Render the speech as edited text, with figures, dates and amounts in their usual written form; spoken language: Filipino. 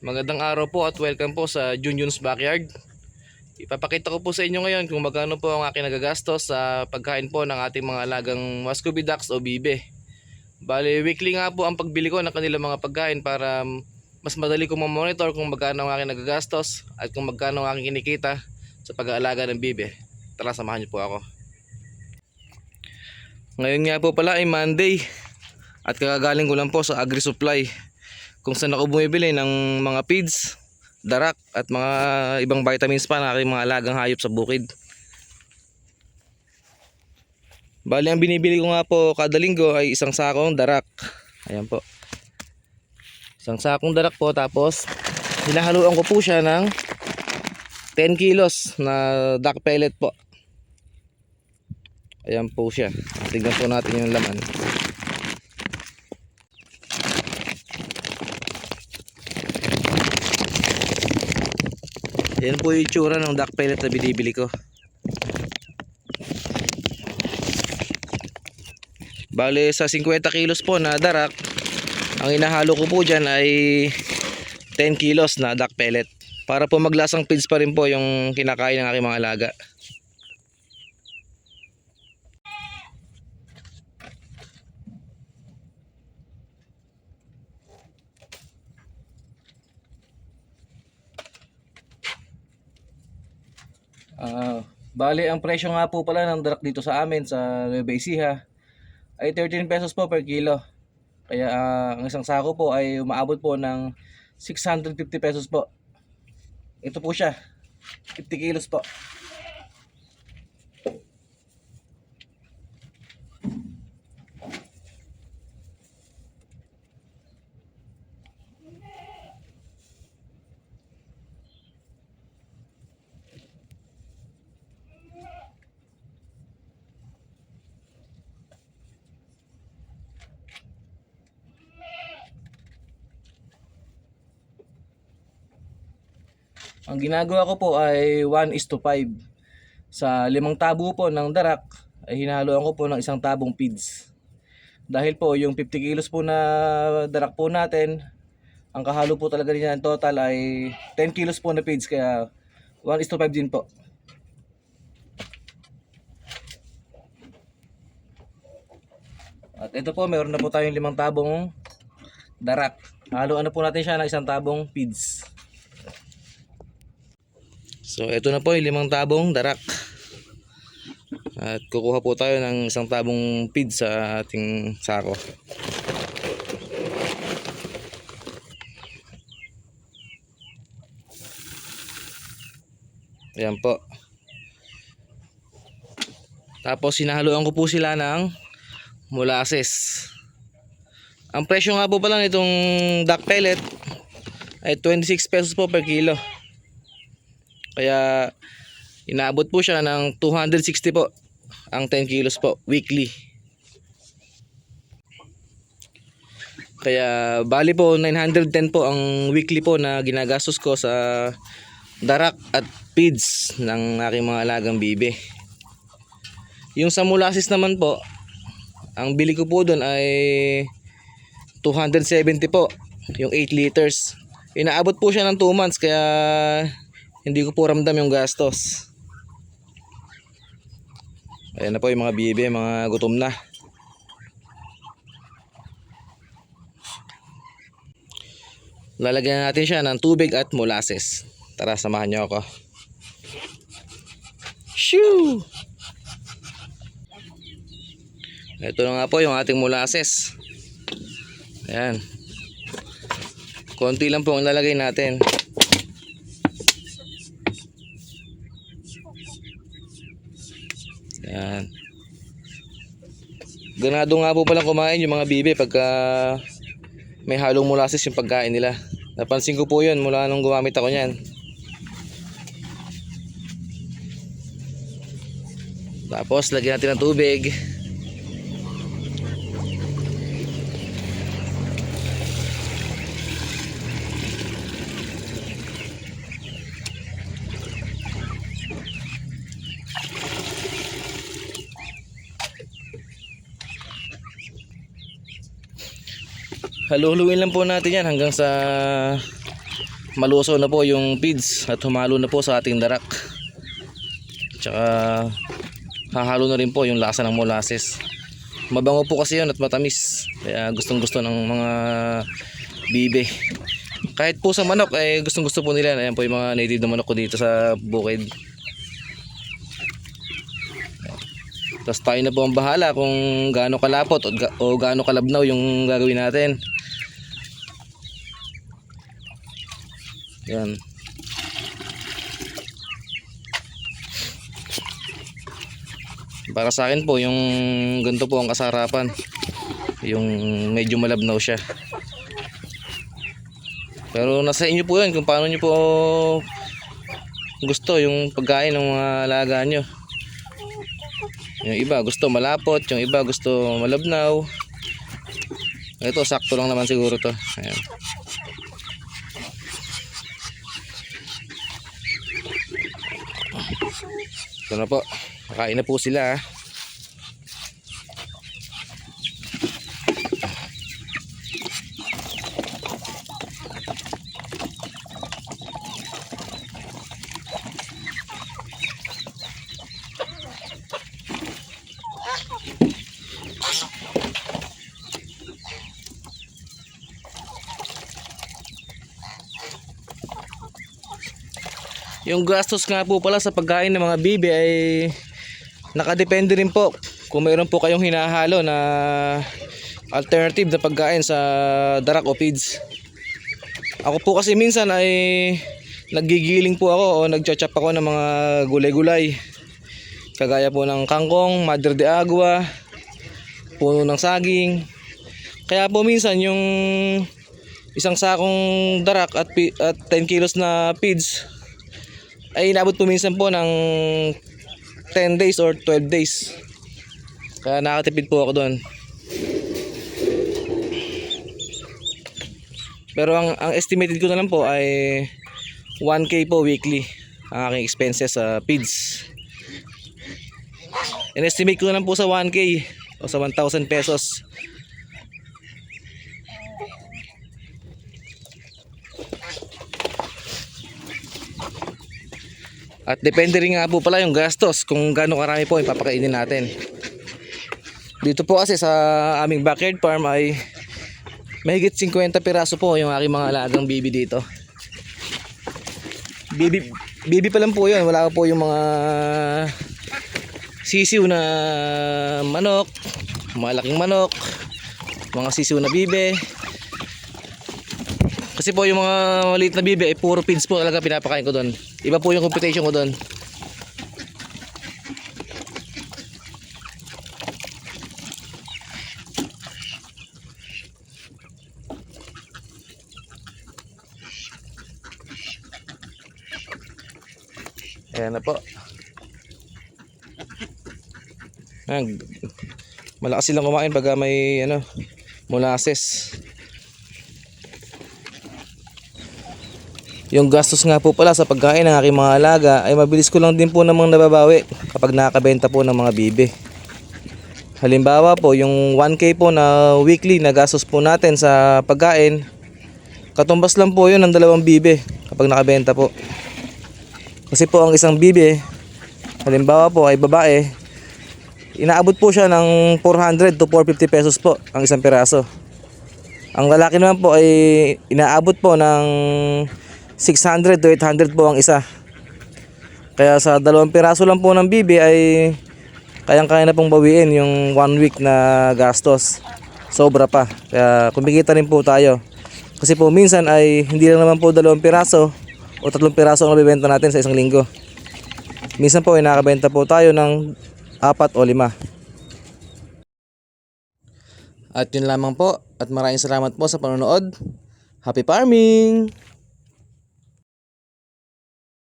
Magandang araw po at welcome po sa Junjun's Backyard. Ipapakita ko po sa inyo ngayon kung magkano po ang aking nagagastos sa pagkain po ng ating mga alagang Muscovy ducks o bibe. Bale, weekly nga po ang pagbili ko ng kanilang mga pagkain para mas madali ko ma-monitor kung magkano ang aking nagagastos at kung magkano ang aking kinikita sa pag-aalaga ng bibe. Tara, samahan niyo po ako. Ngayon nga po pala ay Monday at kakagaling ko lang po sa Agri Supply kung saan ako bumibili ng mga feeds, darak at mga ibang vitamins pa ng aking mga alagang hayop sa bukid. Bali, ang binibili ko nga po kada linggo ay isang sakong darak. Ayan po, isang sakong darak po, tapos hinahaluan ko po siya ng 10 kilos na duck pellet po. Ayan po siya, tignan po natin yung laman. Yan po yung itsura ng duck pellet na binibili ko. Bale, sa 50 kilos po na darak, ang inahalo ko po dyan ay 10 kilos na duck pellet. Para po maglasang feeds pa rin po yung kinakain ng aking mga alaga. Bale, ang presyo nga po pala ng darak dito sa amin sa Nueva Ecija ay 13 pesos po per kilo. Kaya ang isang sako po ay umaabot po ng 650 pesos po. Ito po siya, 50 kilos po. Ang ginagawa ko po ay 1:5. Sa 5 tabo po ng darak ay hinahaluan ko po ng isang tabong feeds. Dahil po yung 50 kilos po na darak po natin, ang kahalo po talaga niya ng total ay 10 kilos po na feeds, kaya 1:5 din po. At ito po, meron na po tayong 5 tabong darak. Haluan na po natin siya ng isang tabong feeds. So ito na po yung 5 tabong darak. At kukuha po tayo ng isang tabong feed sa ating sako. Ayan po. Tapos sinahaluan ko po sila ng molasses. Ang presyo nga po pala nitong duck pellet ay 26 pesos po per kilo. Kaya inaabot po siya ng 260 po ang 10 kilos po weekly. Kaya bali po 910 po ang weekly po na ginagastos ko sa darak at feeds ng aking mga alagang bibe. Yung sa molasses naman po, ang bili ko po doon ay 270 po, yung 8 liters. Inaabot po siya ng 2 months, kaya hindi ko po ramdam yung gastos. Ayan na po yung mga bibe, mga gutom na. Lalagyan natin siya ng tubig at molasses. Tara, samahan niyo ako. Shoo! Ito na nga po yung ating molasses. Ayan. Konti lang po ang lalagay natin. Ayan. Ganado nga po palang kumain yung mga bibe pagka may halong molasses yung pagkain nila. Napansin ko po yun mula nung gumamit ako niyan. Tapos lagyan natin ng tubig. Haluluin lang po natin yan hanggang sa maluso na po yung feeds at humalo na po sa ating darak. Tsaka hahalo na rin po yung lasa ng molasses. Mabango po kasi yun at matamis, kaya gustong gusto ng mga bibe. Kahit po sa manok ay gustong gusto po nila. Ayan po yung mga native na manok ko dito sa bukid. Tapos tayo na po ang bahala kung gaano kalapot o gaano kalabnaw yung gagawin natin. Yan. Para sa akin po, yung ganito po ang kasarapan. Yung medyo malabnaw siya. Pero nasa inyo po yun kung paano nyo po gusto yung pagkain ng mga alaga nyo. Yung iba gusto malapot, yung iba gusto malabnaw. Ito sakto lang naman siguro to. Ayan. Ito na po, kakain na po sila. Yung gastos nga po pala sa pagkain ng mga bibe ay nakadepende rin po kung mayroon po kayong hinahalo na alternative na pagkain sa darak o feeds. Ako po kasi minsan ay naggigiling po ako o nagchachap ako ng mga gulay-gulay. Kagaya po ng kangkong, madre de agua, puno ng saging. Kaya po minsan yung isang sakong darak at 10 kilos na feeds ay inabot po minsan po ng 10 days or 12 days. Kaya nakatipid po ako doon. Pero ang estimated ko na lang po ay 1K po weekly ang aking expenses sa feeds. In-estimate ko na lang po sa 1K o sa 1,000 pesos. At depende rin nga po pala yung gastos kung gaano karami po ipapakainin natin. Dito po kasi sa aming backyard farm ay mahigit 50 piraso po yung aking mga alagang bibi dito. Bibi pa lang po yun, wala po yung mga sisiw na manok, malaking manok, mga sisiw na bibe. Kasi po yung mga maliit na bibe ay puro feeds po talaga pinapakain ko doon. Iba po yung computation ko doon. Ayan na po. Ayan. Malakas silang kumain pag may molasses. Yung gastos nga po pala sa pagkain ng aking mga alaga ay mabilis ko lang din po namang nababawi kapag nakakabenta po ng mga bibe. Halimbawa po yung 1K po na weekly na gastos po natin sa pagkain, katumbas lang po yun ng 2 bibe kapag nakabenta po. Kasi po ang isang bibe, halimbawa po ay babae, inaabot po siya ng 400 to 450 pesos po ang isang piraso. Ang lalaki naman po ay inaabot po ng 600 to 800 po ang isa. Kaya sa 2 piraso lang po ng bibi ay kayang-kaya na pong bawiin yung 1 week na gastos. Sobra pa. Kaya kumikita rin po tayo. Kasi po minsan ay hindi lang naman po 2 piraso o 3 piraso ang nabibenta natin sa isang linggo. Minsan po ay nakabenta po tayo ng 4 o 5. At yun lamang po. At maraming salamat po sa panonood. Happy farming!